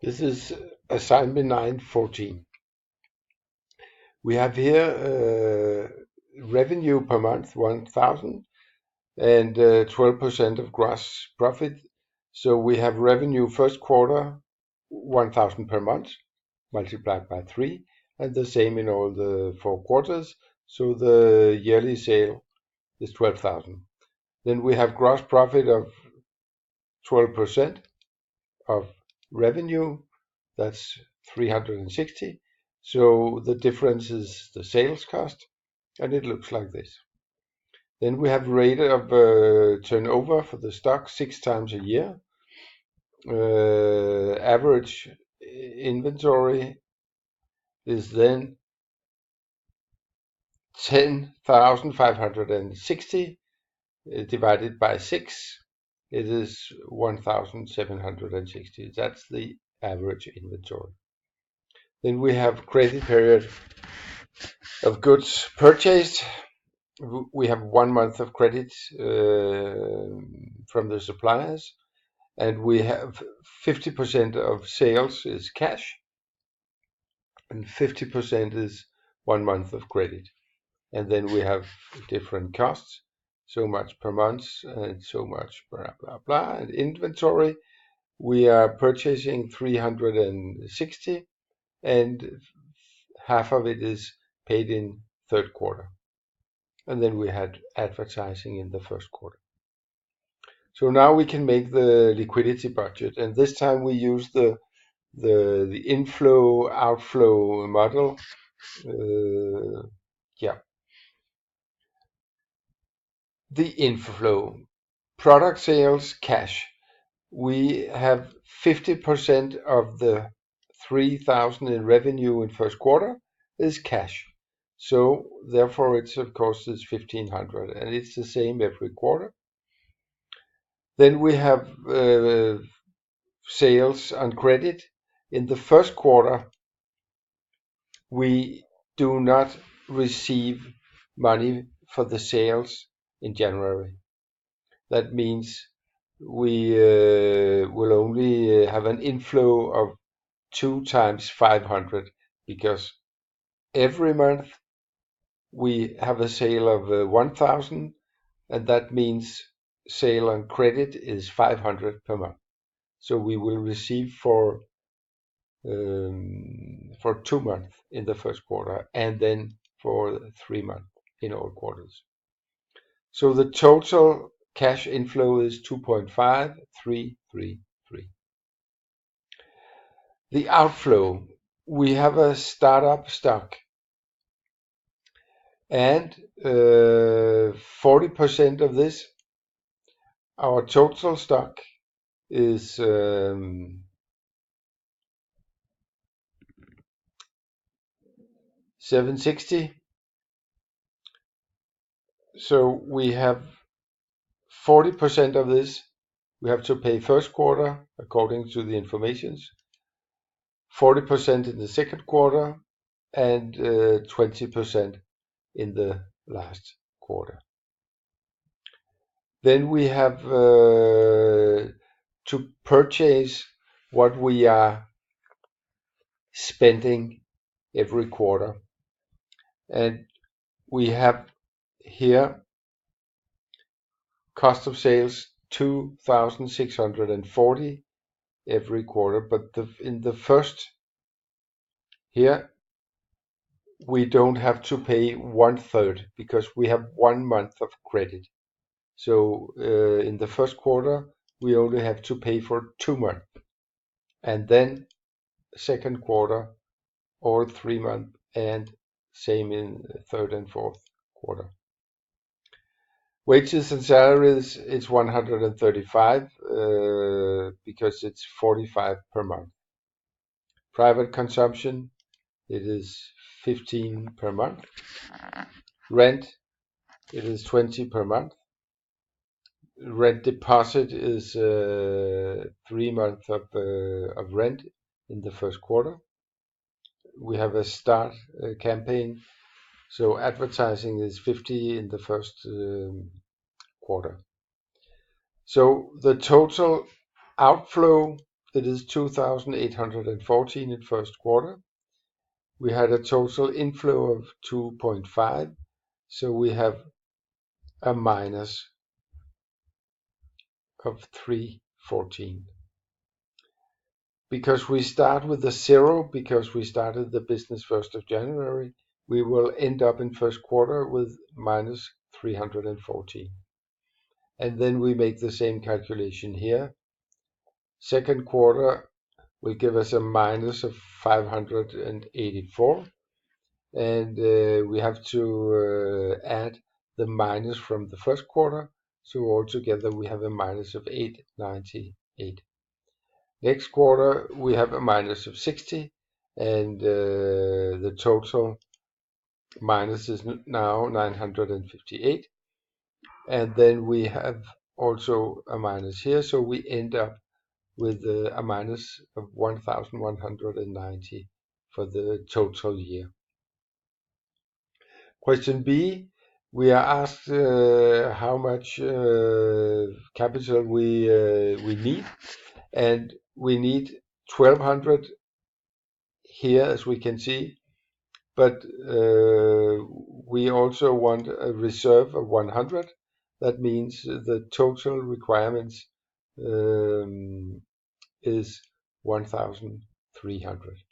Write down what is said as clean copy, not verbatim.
This is assignment 914. We have here revenue per month 1,000 and 12% of gross profit. So we have revenue first quarter 1,000 per month multiplied by 3, and the same in all the 4 quarters. So the yearly sale is 12,000. Then we have gross profit of 12% of revenue, that's 360. So the difference is the sales cost, and it looks like this. Then we have rate of turnover for the stock 6 times a year. Average inventory is then 10,560 divided by 6. It is 1,760. That's the average inventory. Then we have credit period of goods purchased. We have 1 month of credit from the suppliers, and we have 50% of sales is cash, and 50% is 1 month of credit. And then we have different costs, so much per month and so much blah blah blah. And inventory, we are purchasing 360, and half of it is paid in third quarter. And then we had advertising in the first quarter. So now we can make the liquidity budget, and this time we use the inflow outflow model. Yeah, the inflow product sales cash. We have 50% of the 3,000 in revenue in first quarter is cash. So therefore it's of course is 1,500, and it's the same every quarter. Then we have sales on credit. In the first quarter, we do not receive money for the sales in January. That means we will only have an inflow of 2 times 500, because every month we have a sale of 1,000, and that means sale on credit is 500 per month. So we will receive for 2 months in the first quarter, and then for 3 months in all quarters. So the total cash inflow is 2.5333. The outflow, we have a startup stock, and 40% of this, our total stock is 760. So we have 40% of this we have to pay first quarter according to the informations, 40% in the second quarter, and 20% in the last quarter. Then we have to purchase what we are spending every quarter, and we have here cost of sales 2,640 every quarter, but in the first here we don't have to pay 1/3 because we have 1 month of credit. So in the first quarter we only have to pay for 2 months, and then second quarter all 3 months, and same in third and fourth quarter. Wages and salaries is 135 because it's 45 per month. Private consumption, it is 15 per month. Rent, it is 20 per month. Rent deposit is 3 months of rent in the first quarter. We have a start campaign, so advertising is 50 in the first quarter. So the total outflow it is 2,814 in first quarter. We had a total inflow of 2.5, so we have a minus of 314. Because we start with a zero, because we started the business 1st of January, we will end up in first quarter with minus 314. And then we make the same calculation here. Second quarter will give us a minus of 584. And we have to add the minus from the first quarter. So altogether we have a minus of 898. Next quarter we have a minus of 60, and the total minus is now 958. And then we have also a minus here, so we end up with a minus of 1,190 for the total year. Question B, we are asked how much capital we need, and we need 1,200 here, as we can see, but we also want a reserve of 100. That means the total requirements is 1,300.